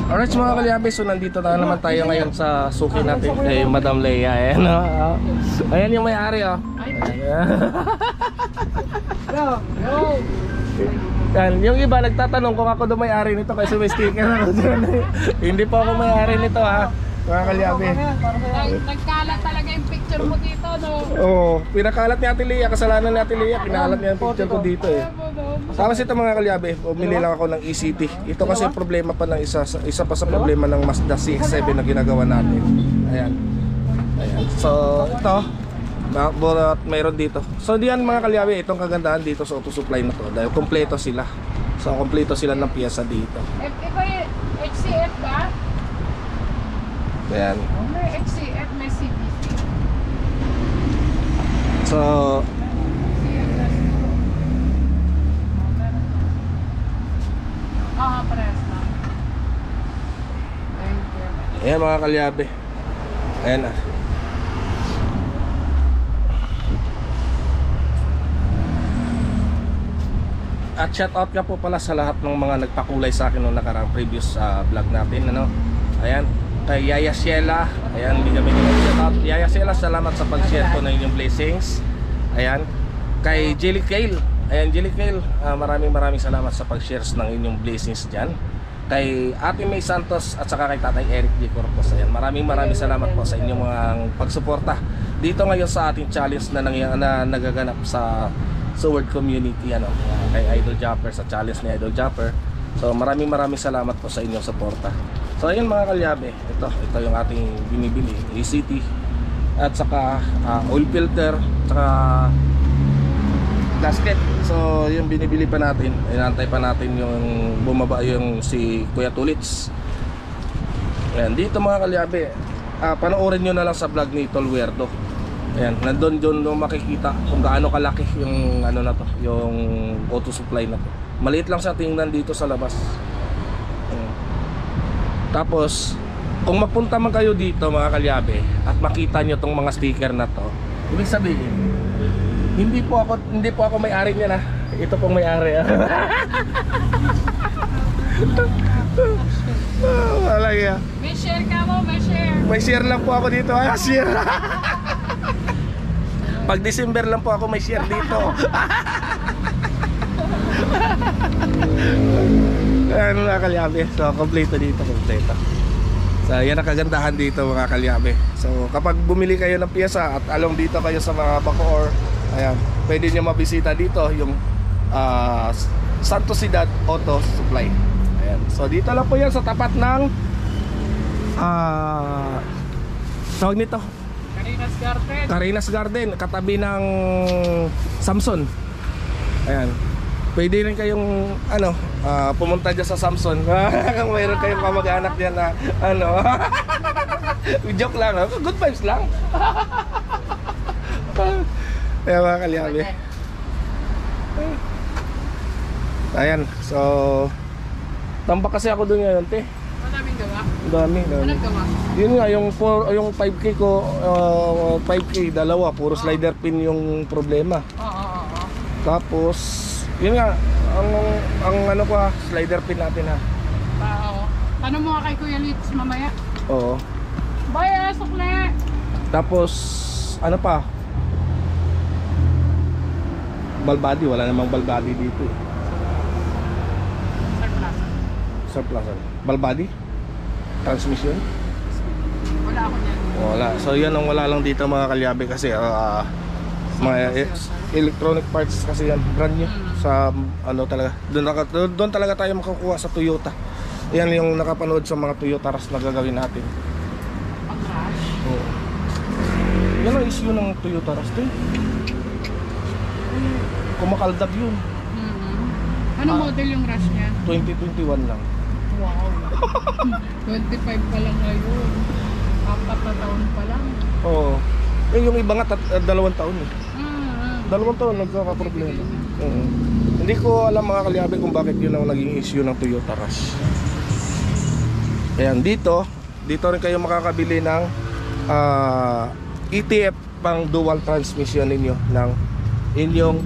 Alright mga kalyabe, so nandito na naman tayo ngayon sa suki natin kay Madam Leia. Ayan, ayan yung may-ari oh. Yan, yung iba nagtatanong kung ako daw may-ari nito kasi may sticker ako dyan. Hindi po ako may-ari nito ha, mga kalyabe. Nagkalat talaga yung picture mo dito, no? Oo, pinakalat ni Ate Leia, kasalanan ni Ate Leia, kinalat niya yung picture ko dito eh. Tapos ito mga kalyabe, bumili lang ako ng ECT. Ito kasi problema pa ng isa pa sa problema ng Mazda CX-7 na ginagawa natin. Ayan. Ayan. So, ito mayroon dito. So diyan mga kalyabe, itong kagandahan dito sa auto supply na to dahil kompleto sila. So kompleto sila ng piyesa dito. Ito yung HCF ba? Ayan. May HCF, may CBT. So Pares lang. Thank you. ayan mga kalyabe. Ayan na. At shout out nga po pala sa lahat ng mga nagpakulay sa akin noong nakarang previous vlog natin, ano. Ayan, kay Yaya Ciela. Ayan, bigyan mo shout out. Yaya Ciela, salamat sa pag-share po ng inyong blessings. Ayan, kay Jelly Kale. Ayan, Jelly Kale, maraming salamat sa pag-shares ng inyong blessings diyan. Kay Ate May Santos at saka kay Tatay Eric D. Corpus. Ayan, maraming salamat po sa inyong mga pagsuporta dito ngayon sa ating challenge na nagaganap sa Sword Community, ano, kay Idol Japper, sa challenge ni Idol Japper. So maraming salamat po sa inyong suporta. So ayun mga kalyabe, ito yung ating binibili, ACT at saka oil filter, saka gasket. So yung binibili pa natin, inantay pa natin yung bumaba yung si Kuya Tulits. Ayan, dito mga kalyabe, panoorin nyo na lang sa vlog ni Tol Weirdo. Ayan, nandun makikita kung gaano kalaki yung ano na to, yung auto supply na to. Maliit lang sa tingnan dito sa labas. Ayan. Tapos kung mapunta man kayo dito mga kalyabe at makita nyo tong mga sticker na to, ibig sabihin hindi po ako may-ari niya na. Ito pong may-ari. Wala ya. May share ka mo, may share. May share lang po ako dito. Share. Pag December lang po ako may share dito. Ayan mga kalyabe. So kompleto dito, kompleto. So yan ang kagandahan dito mga kalyabe. So kapag bumili kayo ng piyesa at along dito kayo sa mga Bacoor, ayan, pwede nyo mabisita dito yung Santo Ciudad Auto Supply. Ayan. So dito lang po yan sa tapat ng tawag nito, Carinas Garden, katabi ng Samson. Ayan. Pwede rin kayong pumunta dyan sa Samson. Kung mayroon kayong kamag-anak dyan na joke lang, good vibes lang. Ayan mga kalyabe. Ayan, so tambak kasi ako doon ngayon, te. Maraming gawa? Dami. Anong gawa? Yun nga, yung 5K ko, 5K, dalawa, puro slider pin yung problema. Oo. Tapos, yun nga, ang ano ko slider pin natin ha. Oo. Tanong mo nga kay Kuya Litz mamaya. Oo. Bye, sukle! Tapos, ano pa? Balbadi, wala namang balbadi dito eh. Surplus. Balbadi? Transmission? Wala ako dyan. Wala. So yan ang wala lang dito mga kalyabe kasi mga electronic parts kasi yan, brand new sa talaga. Doon talaga tayo makakuha sa Toyota. Yan yung nakapanood sa mga Toyota Rush na gagawin natin. Pag-crash? Oo. Yan ang issue ng Toyota Rush to. Kumakaldag yun. Anong model yung Rush niya? 2021 lang. Wow. 25 pa lang ngayon. 4 na taon pa lang. Oo. Yung iba nga 2 taon eh. 2 taon nagkakaproblema. Hindi ko alam mga kalyabe kung bakit yun ang naging issue ng Toyota Rush. Ayan, dito rin kayo makakabili ng ETF pang dual transmission ninyo ng inyong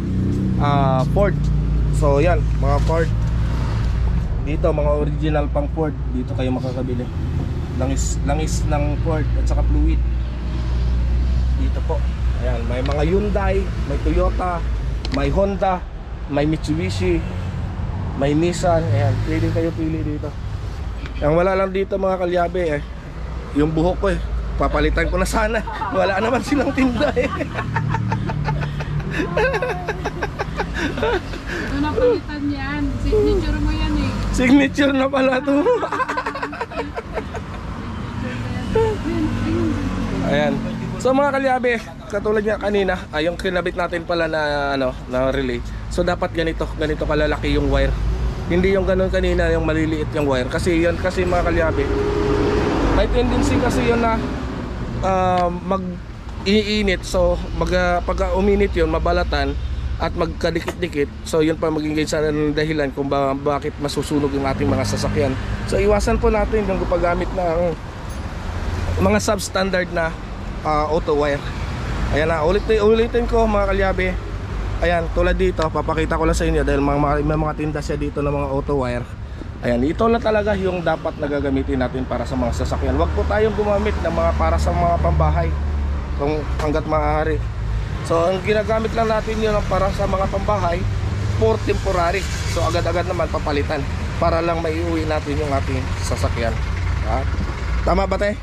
Ford. So yan, mga Ford Dito mga original pang Ford, dito kayo makakabili. Langis ng Ford at saka fluid. Dito po. Ayan, may mga Hyundai, may Toyota, may Honda, may Mitsubishi, may Nissan. Ayan, pwede kayo pili dito. Ang wala lang dito mga kalyabe yung buhok ko papalitan ko na sana. Wala naman silang tinda Ito na palitan yan. Signature mo yan eh. Signature na pala to. Ayan. So mga kalyabe, katulad niya kanina, yung kinabit natin pala na na relay. So dapat ganito kalalaki yung wire. Hindi yung ganun kanina, yung maliliit yung wire. Kasi mga kalyabe, may tendency kasi yun na mag-iinit. So pag uminit yun, mabalatan at magkadikit-dikit. So yun pa magiging isa ng dahilan kung bakit masusunog yung ating mga sasakyan. So iwasan po natin yung paggamit ng mga substandard na auto wire. Ayan na, ulitin ko mga kalyabe. Ayan, tulad dito, papakita ko lang sa inyo dahil may mga tinda siya dito ng mga auto wire. Ayan, ito lang talaga yung dapat na gagamitin natin para sa mga sasakyan. Huwag po tayong gumamit ng mga para sa mga pambahay kung hanggat maaari. So ang ginagamit lang natin yun para sa mga pambahay for temporary. So agad-agad naman papalitan para lang maiuwi natin yung ating sasakyan. Tama ba te?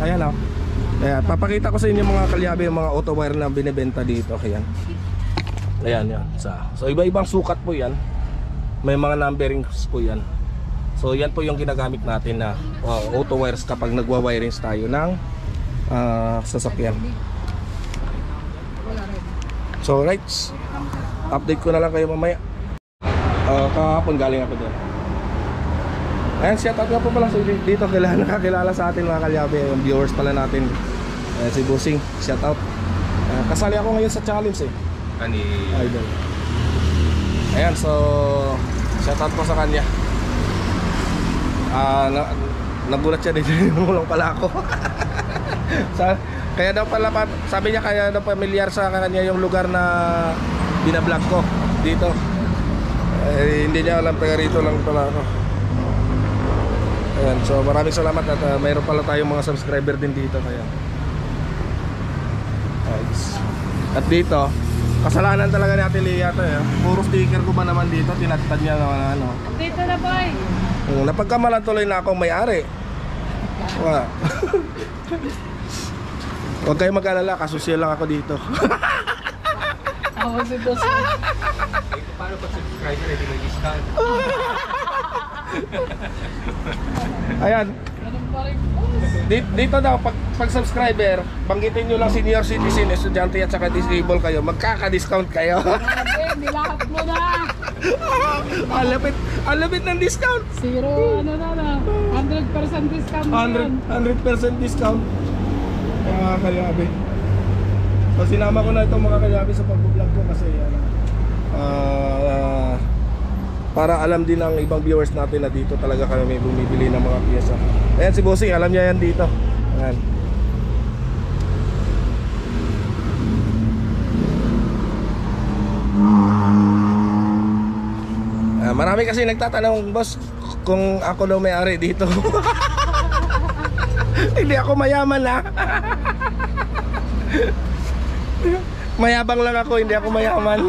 Ayan o. Ayan, papakita ko sa inyo mga kalyabe yung mga auto wire na binibenta dito. Ayan. Ayan yan. So iba-ibang sukat po yan. May mga numberings po yan. So yan po yung ginagamit natin na auto wires kapag nagwa-wirings tayo ng sasakyan. So right, update ko na lang kayo mamaya. Kahapon galing ako doon. Ayan, shout out nga po pala dito, nakakilala sa atin mga kalyabe, yung viewers pala natin. Si Busing, shout out. Kasali ako ngayon sa challenge Idol. Ayan, so shout out po sa kanya. Nagulat siya dito, nulong pala ako. Kaya daw pala, sabi niya kaya daw familiar sa kanya yung lugar na binablog ko dito. Hindi niya alam, taga rito lang pala ako. Ayan, so maraming salamat at mayroon pala tayong mga subscriber din dito kaya. At dito, kasalanan talaga ni Ate Lea to Puro sticker ko ba naman dito, tinatad niya na Dito na boy. Napagkamalan tuloy na akong may-ari. Huwag kayo mag-alala, kasusiya lang ako dito. Ako si Dos. Paano pag subscriber hindi may discount? Ayan. Ganun pa rin. Dito daw, pag subscriber, banggitin nyo lang senior citizen, estudyante at saka disable kayo, magkaka-discount kayo. Grabe, nilahat mo na. Ang lapit ng discount. 100% discount na yun. 100% discount. Mga kalyabe. So sinama ko na itong mga kalyabe sa pag-vlog ko kasi para alam din ng ibang viewers natin na dito talaga kami may bumibili ng mga piyesa. Ayan si Bossing, alam niya yan dito. Ayan. Marami kasi nagtatanong, boss, kung ako daw may-ari dito. Hindi ako mayaman Mayabang lang ako, hindi ako mayaman.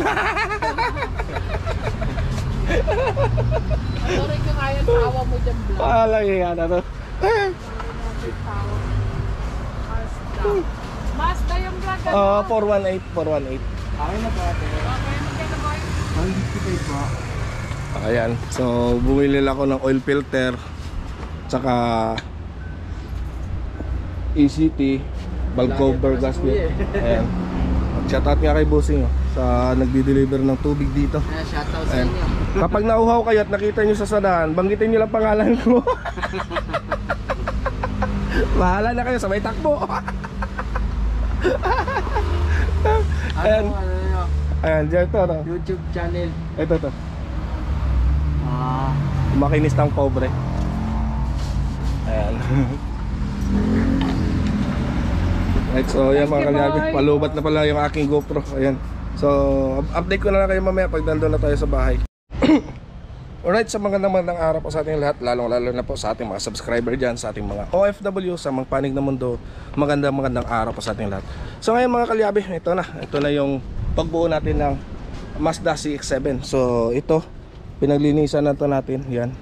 Ano rin yung ayaw tawa mo dyan vlog? Palang yan to. Mazda yung vlog ano? 418. Akin na ba ate? Okay, magkano boy? 155 ba? Ayan, so bumili lang ako ng oil filter tsaka ECT, valve cover gasket. Ayan. Shoutout nga kay Bossing sa nagdi-deliver ng tubig dito. Shoutout sa Ayan. inyo. Kapag nauhaw kayo at nakita nyo sa sadahan, banggitin nyo lang pangalan ko. Bahala na kayo, sabay takbo. Ayan. Ano nyo? Ayan, dyan ito. YouTube channel. Ito. Makinis ng pobre. Ayan. Right, so yan mga kalyabe, palubat na pala yung aking GoPro. Ayan. So, update ko na lang kayo mamaya pag nandun na tayo sa bahay. Alright, sa magandang araw po sa ating lahat, lalong-lalo na po sa ating mga subscriber dyan, sa ating mga OFW, sa mga panig na mundo. Magandang araw po sa ating lahat. So ngayon mga kalyabe, ito na yung pagbuo natin ng Mazda CX-7. So ito, pinaglinisan na ito natin, yan.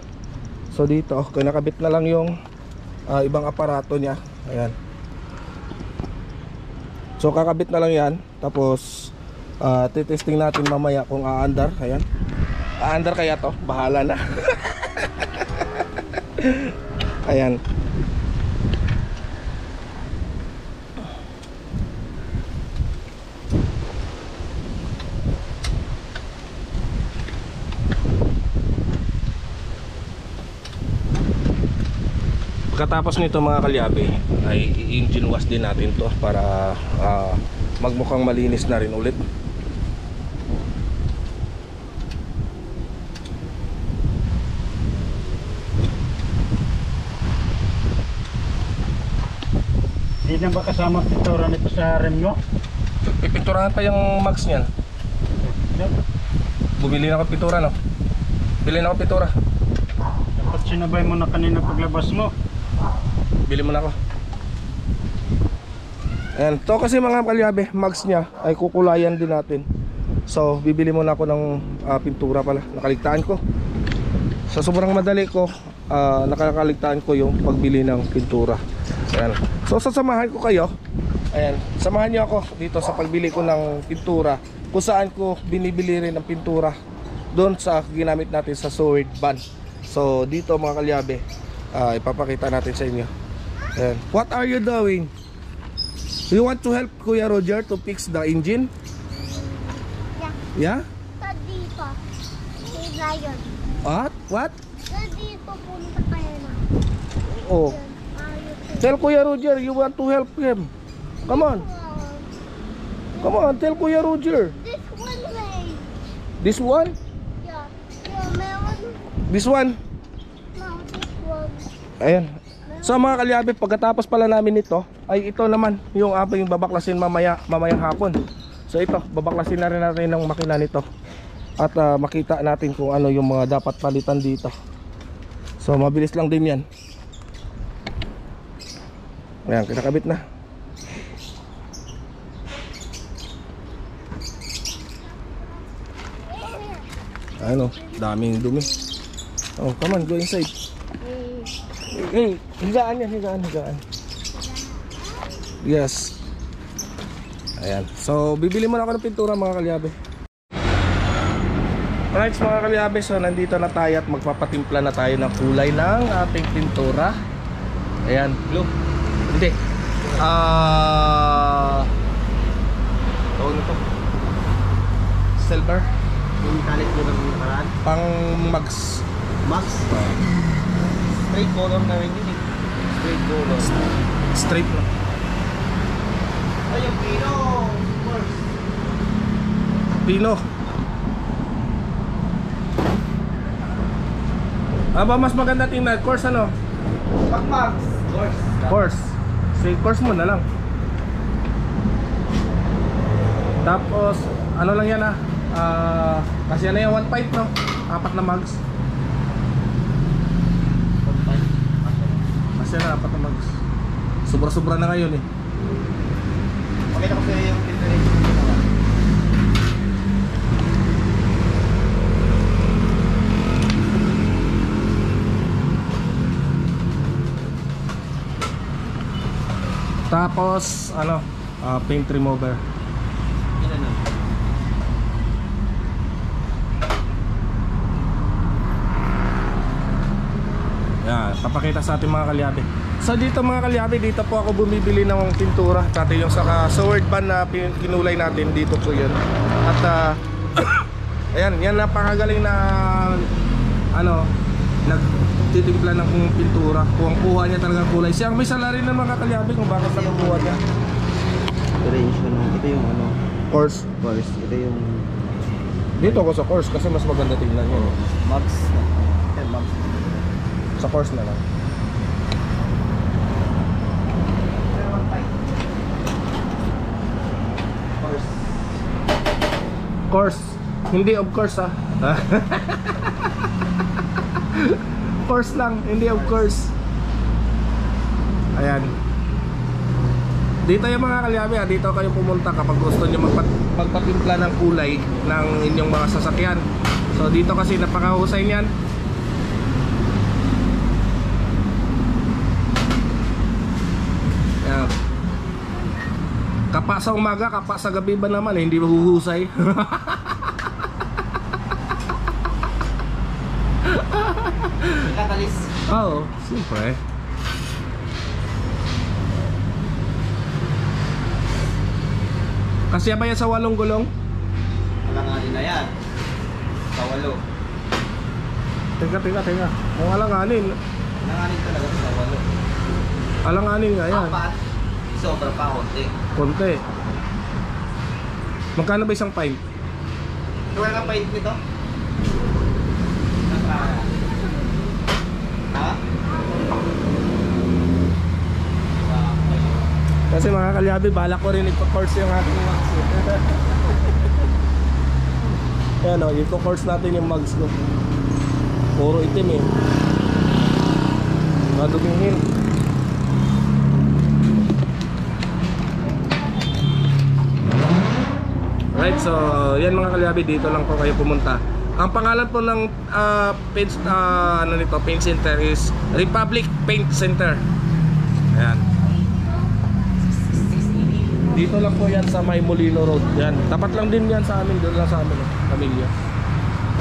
So dito, kinakabit na lang yung ibang aparato niya, ayan. So kakabit na lang yan, tapos titesting natin mamaya kung aandar, ayan. Aandar kaya to, bahala na. Ayan. Pagkatapos nito mga kalyabe ay i-engine wash din natin to para magmukhang malinis na rin ulit. Hindi na ba kasama pintura nito sa rem nyo? Pipinturahan pa yung max niyan. Bumili na ako pintura, no? Bili na ako pintura. Dapat sinabay mo na kanina paglabas mo. Bili mo na ako. Ayan, to kasi mga kalyabe, max niya ay kukulayan din natin. So, bibili muna ako ng pintura pala. Nakaligtaan ko. Sa sobrang madali ko, nakakaligtaan ko yung pagbili ng pintura. Ayan. So, sasamahan ko kayo. Ayan, samahan niyo ako dito sa pagbili ko ng pintura. Kung saan ko binibili rin ng pintura doon sa ginamit natin sa Sword Van. So, dito mga kalyabe, ipapakita natin sa inyo. Ayan. What are you doing? You want to help Kuya Roger to fix the engine? Yeah? Sa dito. Si Lion. What? Sa dito punta kayo na. Oh. Tell Kuya Roger you want to help him. Come on. Come on, tell Kuya Roger. This one way. This one? Yeah. Yeah, meron. This one? No, this one. Ayan. So mga kalyabe, pagkatapos pala namin ito, ay ito naman yung ating babaklasin mamayang hapon. So ito, babaklasin na rin natin ng makina nito. At makita natin kung ano yung mga dapat palitan dito. So mabilis lang din yan. Ayan, kinakabit na. Ano, daming dumi. Oh, come on, go inside. Hey, higaan yan, higaan. Yes. Ayan. So, bibili muna ako ng pintura mga kalyabe. Alright mga kalyabe, so nandito na tayo at magpapatimpla na tayo ng kulay ng ating pintura. Ayan. Blue. Hindi. Tawag na to. Silver. Yung metallic mo ng nakaraan. Pang mags. Max? Straight color na rin yun eh. Straight color. Straight na. Ay, yung Pino! First. Pino. Aba, mas maganda tingnan. Course ano? Pag Max. Course. Say course mo na lang. Tapos, ano lang yan kasi ano yan, 1.5 no? 4 na mags. Kasi na 4 na mags. Sobra-sobra na ngayon eh. Pakita ko sa'yo yung filtration mo ginawa. Tapos, ano, paint remover. Ilan na? Yan, papakita sa ating mga kalyabe. So dito mga kalyabe, dito po ako bumibili ng pintura. Dati yung sa Sword Van na kinulay natin, dito po yun. At ayan, yan napakagaling na ano, nagtitimpla ng pintura. Kung kuha niya talagang kulay. Siya ang may salary ng mga kalyabe kung bakit nakukuha niya. Range mo nung, ito yung ano, Course. course, ito yung Dito ako sa course kasi mas maganda tingnan yun. Max. Max. Sa course na lang. Course. course. Hindi of course ha. Course lang, hindi of course. Ayan. Dito yung mga kalyabe ha, dito kayo pumunta kapag gusto nyo magpatimpla ng kulay ng inyong mga sasakyan. So dito kasi napakahusay niyan. Ayan. Kapa sa umaga, kapa sa gabi ba naman, hindi mahuhusay. Katalis. Oo, siyempre. Kasi ba yan sa 8 gulong? Alanganin na yan. Sa 8. Teka. Ang alanganin. Alanganin talaga sa 8. Alanganin nga yan. 4. Sobra pa konti. Konti. Magkano ba isang pint? Wala kang pahit nito? Ha? Kasi mga kalyabe, balak ko rin ipa-course yung ating mugs. Ayan o, ipa-course natin yung mugs ko. Puro itim eh. Madumingin. Right, so yan mga kalyabe, dito lang po kayo pumunta. Ang pangalan po ng paint, paint center is Republic Paint Center. Ayan. Dito lang po yan sa May Molino Road. Yan. Tapat lang din yan sa amin. Doon lang sa amin. Pamilya.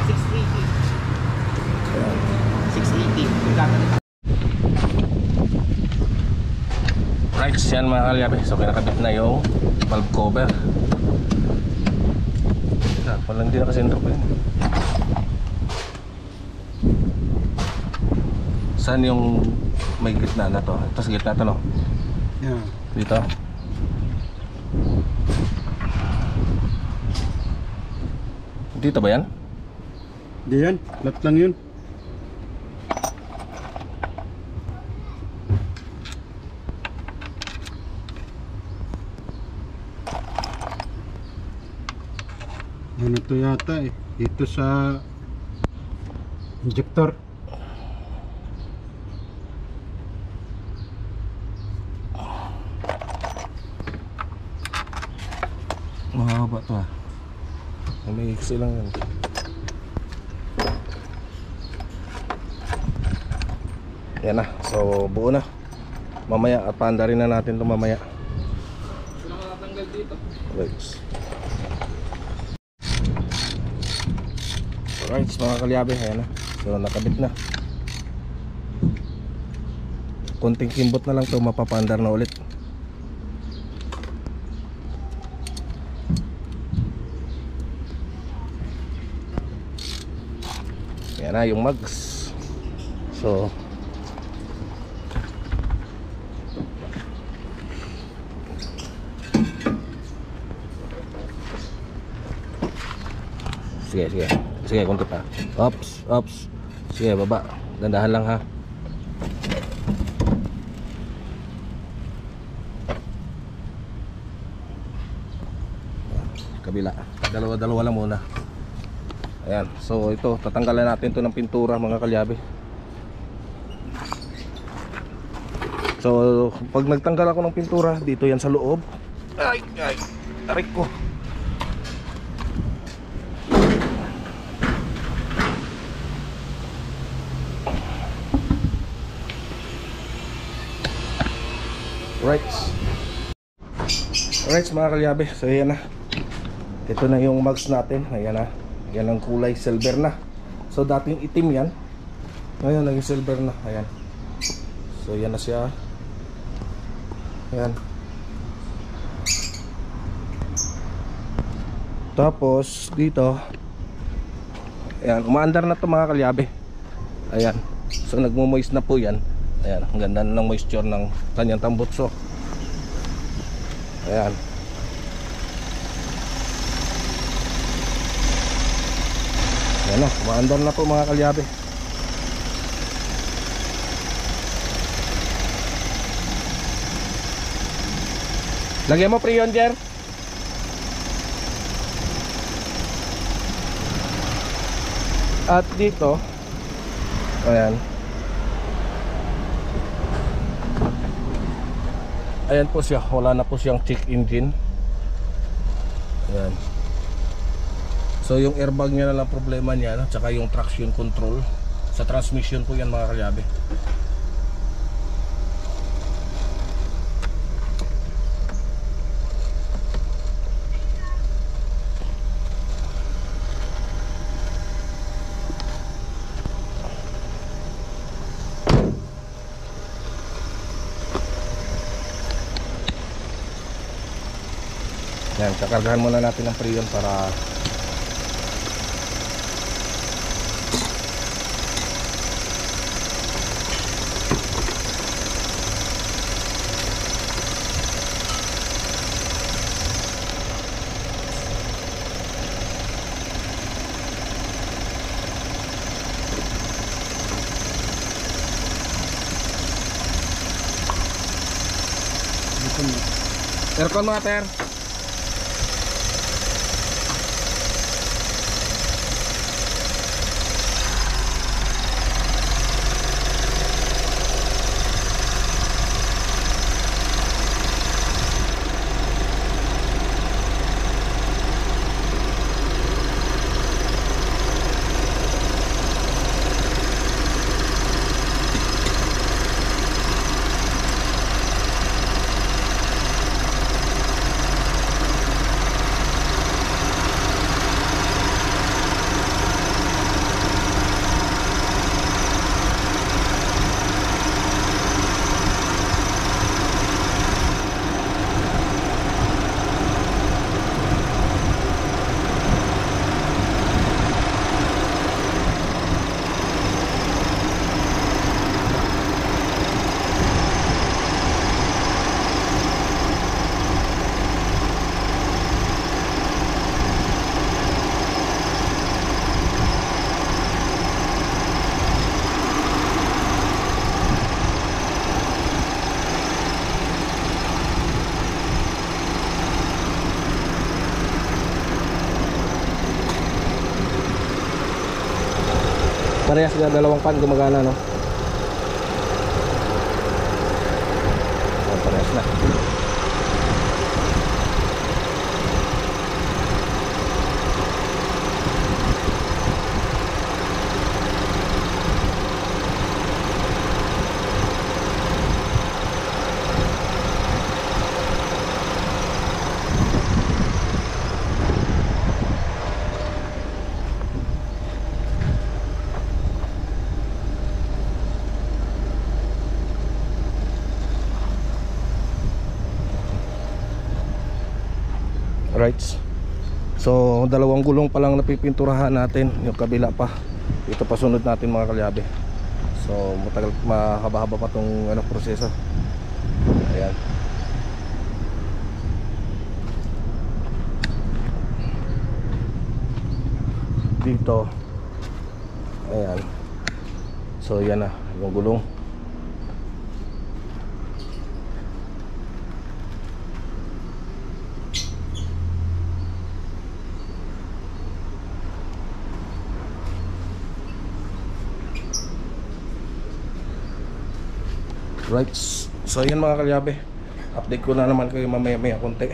680. 680. Right, yan mga kalyabe. So kinakabit na yung valve cover. Walang hindi nakasentro pa yun. Saan yung may gitna na to? Ito sa gitna to no? Yeah. Dito. Dito ba yan? Di yan, lat lang yun. Ano to yata eh. Ito sa injector. Mahaba to ah. May iksi lang yan. Yan na, so buo na. Mamaya at paanda rin na natin ito mamaya. Sino ka natanggal dito? Right. Alright mga kalyabe, ayan na. So nakabit na. Konting kimbot na lang ito, mapapandar na ulit. Yan na yung mugs. So Sige, konti pa. Ops. Sige, baba. Dandahan lang ha. Kabila. Dalawa lang muna. Ayan. So ito, tatanggalan natin to ng pintura mga kalyabe. So pag nagtanggal ako ng pintura, dito yan sa loob. Ay, tarik ko. Alright mga kalyabe, so ayan na. Ito na yung mugs natin. Ayan na. Yan ang kulay silver na. So dating itim yan, ngayon naging silver na. Ayan. So yan na siya. Ayan. Tapos dito, ayan, umaandar na to mga kalyabe. Ayan. So nagmo-moist na po yan. Ayan, ang ganda ng moisture ng kanyang tambutso. Ayan. Ayan na, umaandar na po mga kalyabe. Lagyan mo pre yun, Jer. At dito, ayan. Ayan po siya, wala na po siyang check engine. Ayan. So yung airbag niya na lang problema niya, no? Tsaka yung traction control. Sa transmission po yan mga kalyabe. Yan, kakargahan muna natin ang freon para aircon mga ter. Parehas na dalawang pan gumagana, no? Parehas na. Right. So dalawang gulong pa lang napipinturahan natin, yung kabila pa. Ito pa sunod natin mga kalyabe. So matagal, mahaba-haba pa tong proseso. Ayan. Dito. Ayan. So yan na yung gulong. Right. So yan mga kalyabe, update ko na naman kayo mamaya-maya konti.